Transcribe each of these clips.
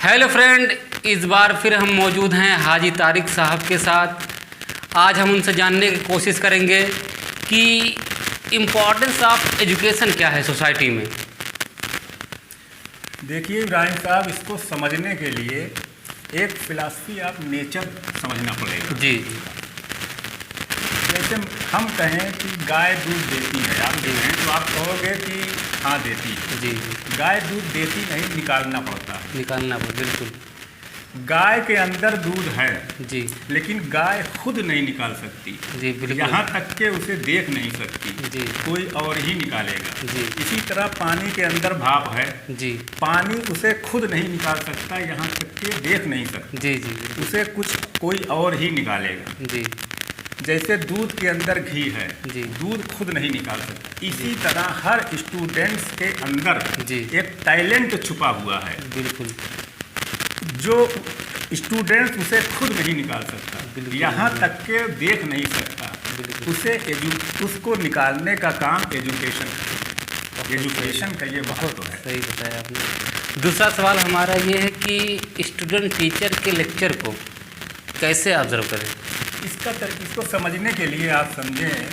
Hello friend, इस बार फिर हम मौजूद हैं हाजी तारिक साहब के साथ। आज हम उनसे जानने की कोशिश करेंगे कि इम्पोर्टेंस ऑफ एजुकेशन क्या है सोसाइटी में। देखिए इब्राहिम साहब, इसको समझने के लिए एक फिलॉसफी ऑफ नेचर समझना पड़ेगा। जी। जैसे हम कहें कि गाय दूध देती है, आप कहें तो आप कहोगे कि हाँ देती है। जी। गाय दूध देती नहीं, निकालना पड़ता है। निकालना पड़ता, बिल्कुल। गाय के अंदर दूध है जी। लेकिन गाय खुद नहीं निकाल सकती। जी बिल्कुल। यहाँ तक के उसे देख नहीं सकती। जी। कोई और ही निकालेगा। जी। इसी तरह पानी के अंदर भाप है। जी। पानी उसे खुद नहीं निकाल सकता, यहाँ तक के देख नहीं सकता। जी। जी। उसे कुछ कोई और ही निकालेगा। जी। जैसे दूध के अंदर घी है, जी। दूध खुद नहीं निकाल सकता। इसी तरह हर स्टूडेंट्स के अंदर जी। एक टैलेंट छुपा हुआ है, बिल्कुल। जो स्टूडेंट्स उसे खुद नहीं निकाल सकता, यहाँ तक के देख नहीं सकता। उसे उसको निकालने का काम एजुकेशन का ये महत्व है। सही बताया आपने। दूसरा सवाल हमारा ये है कि स्टूडेंट टीचर के लेक्चर को कैसे ऑब्जर्व करें। इसको समझने के लिए आप समझें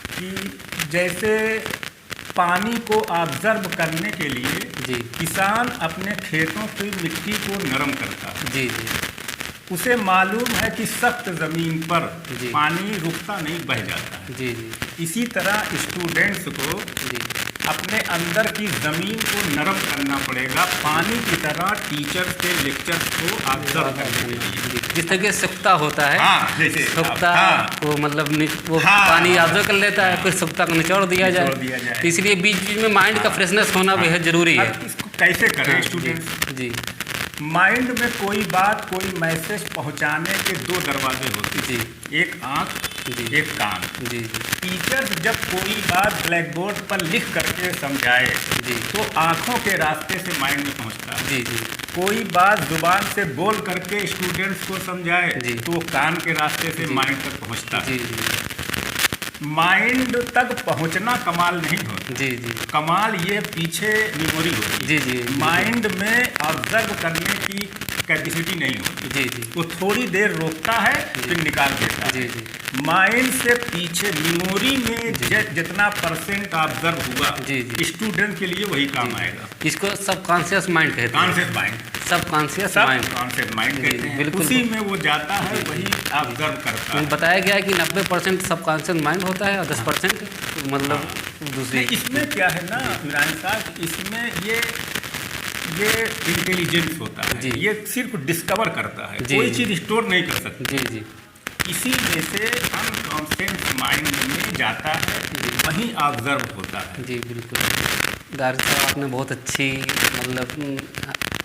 कि जैसे पानी को ऑब्जर्व करने के लिए जी। किसान अपने खेतों की मिट्टी को नरम करता है। जी। जी। उसे मालूम है कि सख्त ज़मीन पर जी। पानी रुकता नहीं, बह जाता है। जी। जी। इसी तरह स्टूडेंट्स को जी। अपने अंदर की ज़मीन को नरम करना पड़ेगा, पानी की तरह टीचर के लेक्चर को ऑब्जर्व करने के लिए। जिस तरह के सुक्ता होता है, हाँ, जैसे सुक्ता को मतलब वो हाँ, पानी ऑब्जर्व कर लेता है, फिर सुक्ता को निचोड़ दिया जाए। जाए। तो इसलिए बीच बीच में माइंड का फ्रेशनेस होना बेहद जरूरी है। अब इसको कैसे करें स्टूडेंट्स? जी। माइंड में कोई बात, कोई मैसेज पहुंचाने के दो दरवाजे होते हैं। जी। एक आँख, जी। एक कान। जी। टीचर जब कोई बात ब्लैक बोर्ड पर लिख करके समझाए जी। तो आँखों के रास्ते से माइंड में पहुंचता है। जी। जी। कोई बात जुबान से बोल करके स्टूडेंट्स को समझाए जी। तो वो कान के रास्ते से जी। माइंड तक पहुंचता है। जी। जी। माइंड तक पहुंचना कमाल नहीं होता। जी। जी। कमाल ये पीछे मेमोरी होती है। जी। जी। माइंड में ऑब्जर्व करने की कैपेसिटी नहीं होती। जी। जी। वो थोड़ी देर रोकता है फिर निकाल देता है। जी। जी। माइंड से पीछे मेमोरी में जितना परसेंट ऑब्जर्व हुआ, जी। जी। स्टूडेंट के लिए वही काम आएगा। इसको सबकॉन्शियस माइंड कहते हैं। Conscious mind, subconscious mind. Conscious mind कहते हैं। बिल्कुल। उसी में वो जाता है, वही ऑब्जर्व करता है। बताया गया है कि 90% सबकॉन्शियस माइंड होता है और 10% मतलब दूसरी। इसमें क्या है ना इमरान साहब, इसमें ये इंटेलिजेंस होता है। जी। ये सिर्फ डिस्कवर करता है, जी। कोई चीज़ स्टोर नहीं कर सकती। जी। जी। इसी में से अनकॉन्शियस माइंड में जाता है, वहीं ऑब्जर्व होता है। जी बिल्कुल। दारिक साहब, आपने बहुत अच्छी मतलब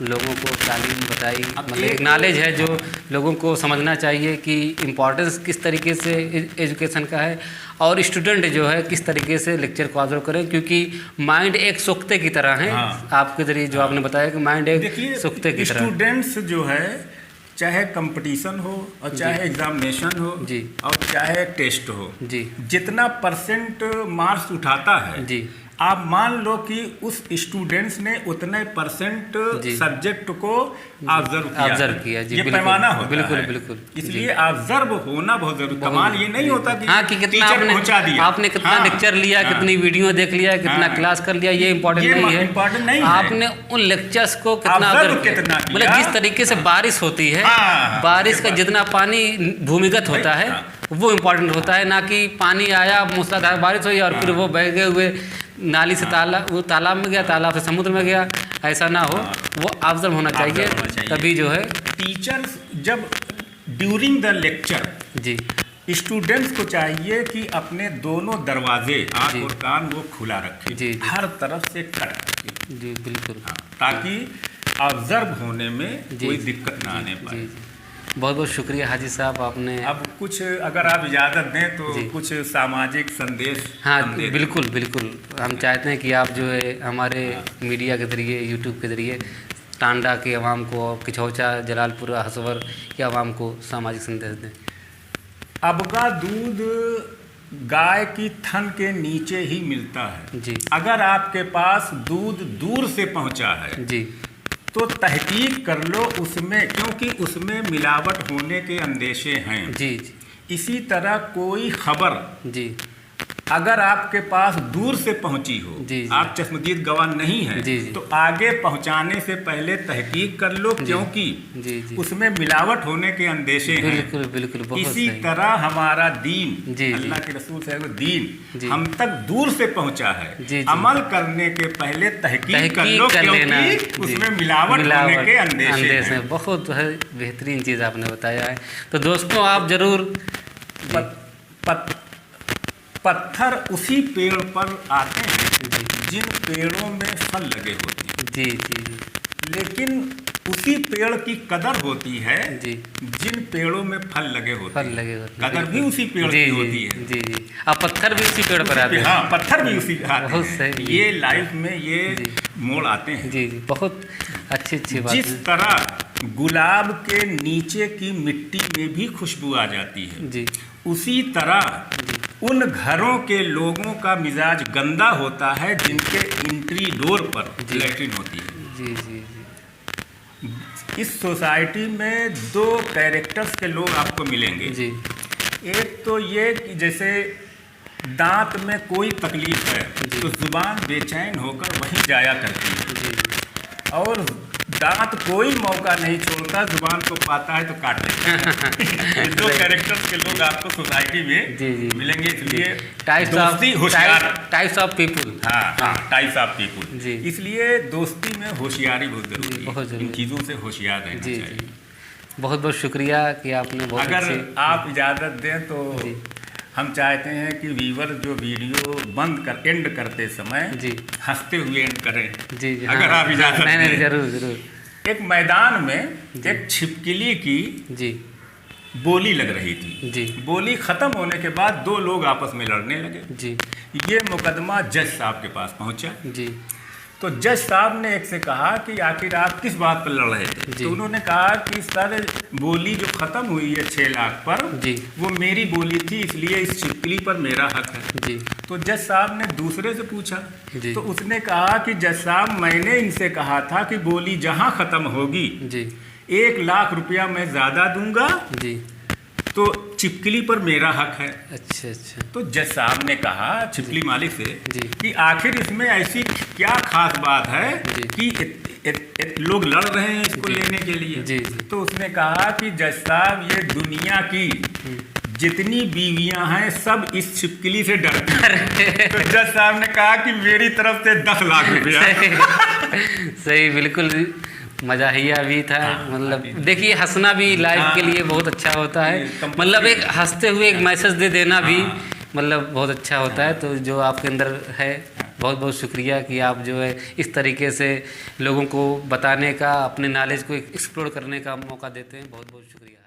लोगों को तालीम बताई, मतलब एक नॉलेज है जो लोगों को समझना चाहिए कि इम्पोर्टेंस किस तरीके से एजुकेशन का है और स्टूडेंट जो है किस तरीके से लेक्चर को ऑब्जर्व करें, क्योंकि माइंड एक सोख्ते की तरह है। हाँ। आपके जरिए जो आपने बताया कि माइंड एक सोख्ते की तरह। स्टूडेंट्स जो है, चाहे कंपटीशन हो और चाहे एग्जामिनेशन हो जी। और चाहे टेस्ट हो, जी। जितना परसेंट मार्क्स उठाता है, जी। आप मान लो कि उस स्टूडेंट्स ने उतने परसेंट सब्जेक्ट को ऑब्जर्व किया। जी, ये बिल्कुल, पैमाना होता बिल्कुल, है। बिल्कुल। इसलिए ऑब्जर्व होना बहुत जरूरी। कमाल ये नहीं होता कि हाँ, कि कितना आपने कितना लेक्चर लिया, कितनी वीडियो देख लिया, कितना क्लास कर लिया, ये इम्पोर्टेंट नहीं है। आपने उन लेक्चर्स को कितना मतलब जिस तरीके से बारिश होती है, बारिश का जितना पानी भूमिगत होता है वो इम्पोर्टेंट होता है, ना कि पानी आया मूसलाधार बारिश हुई और फिर वो बह हुए नाली से वो तालाब में गया, तालाब से समुद्र में गया, ऐसा ना हो। वो ऑब्जर्व होना चाहिए, तभी जो है टीचर्स जब ड्यूरिंग द लेक्चर जी स्टूडेंट्स को चाहिए कि अपने दोनों दरवाजे, आँख और कान, वो खुला रखें। जी। हर तरफ से कट रखें। जी बिल्कुल। ताकि ऑब्जर्व होने में कोई दिक्कत ना आने पाए। बहुत बहुत शुक्रिया हाजी साहब, आपने। अब कुछ अगर आप इजाज़त दें तो कुछ सामाजिक संदेश। हाँ बिल्कुल बिल्कुल, हम चाहते हैं कि आप जो है हमारे मीडिया के ज़रिए, यूट्यूब के ज़रिए टांडा के अवाम को और किछौचा, जलालपुर, हसवर के अवाम को सामाजिक संदेश दें। अब का दूध गाय की थन के नीचे ही मिलता है। जी। अगर आपके पास दूध दूर से पहुंचा है जी तो तहकीक कर लो उसमें, क्योंकि उसमें मिलावट होने के अंदेशे हैं। जी जी। इसी तरह कोई खबर जी अगर आपके पास दूर से पहुंची हो, जी, जी, आप चश्मदीद गवाह नहीं हैं, जी, जी, तो आगे पहुंचाने से पहले तहकीक कर लो, क्योंकि जी, जी, उसमें मिलावट होने के अंदेशे हैं। बिल्कुल बिल्कुल, बहुत इसी सही। तरह हमारा दीन, जी, अल्लाह के रसूल साहब दीन जी, हम तक दूर से पहुंचा है। जी, जी, अमल करने के पहले तहकीक कर लो, क्योंकि उसमें मिलावट होने के अंदेशे हैं। बहुत बेहतरीन चीज़ आपने बताया है। तो दोस्तों आप जरूर पत्थर उसी पेड़ पर आते हैं जिन पेड़ों में फल लगे होते हैं। जी जी जी। लेकिन उसी पेड़ की कदर होती है जी जिन पेड़ों में फल लगे होते हैं। कदर भी उसी पेड़ की होती है। जी जी। अब पत्थर भी उसी पेड़ पर आते हैं। हाँ, पत्थर भी उसी आते बहुत हैं। सही। ये लाइफ में ये मोड़ आते हैं। जी जी, बहुत अच्छी बात। जिस तरह गुलाब के नीचे की मिट्टी में भी खुशबू आ जाती है, जी, उसी तरह उन घरों के लोगों का मिजाज गंदा होता है जिनके एंट्री डोर पर लैट्रिन होती है। जी जी जी। इस सोसाइटी में दो कैरेक्टर्स के लोग आपको मिलेंगे। जी। एक तो ये कि जैसे दांत में कोई तकलीफ है तो जुबान बेचैन होकर वहीं जाया करती है। जी। और दांत कोई मौका नहीं छोड़ता, जुबान को पाता है तो काट लेता है। दो कैरेक्टर्स के लोग आपको सोसाइटी में जी जी मिलेंगे। इसलिए टाइप्स ऑफ पीपुल। हाँ, टाइप्स ऑफ पीपुल। जी। इसलिए दोस्ती में होशियारी बहुत जरूरी है। बहुत जरूरी। इन चीज़ों से होशियार रहना जी चाहिए। जी। बहुत बहुत शुक्रिया कि आपने बहुत अगर आप इजाज़त दें तो हम चाहते हैं कि व्यूवर जो वीडियो एंड करते समय जी हंसते हुए एंड करें। जी जी। अगर आप इजाज़त दें। नहीं, जरूर जरूर। एक मैदान में एक छिपकली की जी बोली लग रही थी। जी। बोली खत्म होने के बाद दो लोग आपस में लड़ने लगे। जी। ये मुकदमा जज साहब के पास पहुंचा। जी। तो जज साहब ने एक से कहा कि आखिर आप किस बात पर लड़ रहे थे? तो उन्होंने कहा कि सर, बोली जो खत्म हुई है 6 लाख पर, जी, वो मेरी बोली थी, इसलिए इस छिपकली पर मेरा हक है। जी। तो जज साहब ने दूसरे से पूछा। जी। तो उसने कहा कि जज साहब, मैंने इनसे कहा था कि बोली जहां खत्म होगी जी 1 लाख रुपया मैं ज्यादा दूंगा, जी, तो छिपकली पर मेरा हक है। अच्छा अच्छा। तो जज साहब ने कहा छिपकली मालिक से जी कि आखिर इसमें ऐसी क्या खास बात है कि लोग लड़ रहे हैं इसको लेने के लिए? जी। तो उसने कहा कि जज साहब, ये दुनिया की जितनी बीवियां हैं सब इस छिपकली से डरती हैं। तो जज साहब ने कहा कि मेरी तरफ से 10 लाख रुपया। सही, बिल्कुल मजाहिया भी था। मतलब देखिए, हंसना भी लाइफ के लिए बहुत अच्छा होता है। मतलब एक हंसते हुए एक मैसेज दे देना भी मतलब बहुत अच्छा होता है। तो जो आपके अंदर है, बहुत बहुत शुक्रिया कि आप जो है इस तरीके से लोगों को बताने का, अपने नॉलेज को एक्सप्लोर करने का मौका देते हैं। बहुत बहुत शुक्रिया।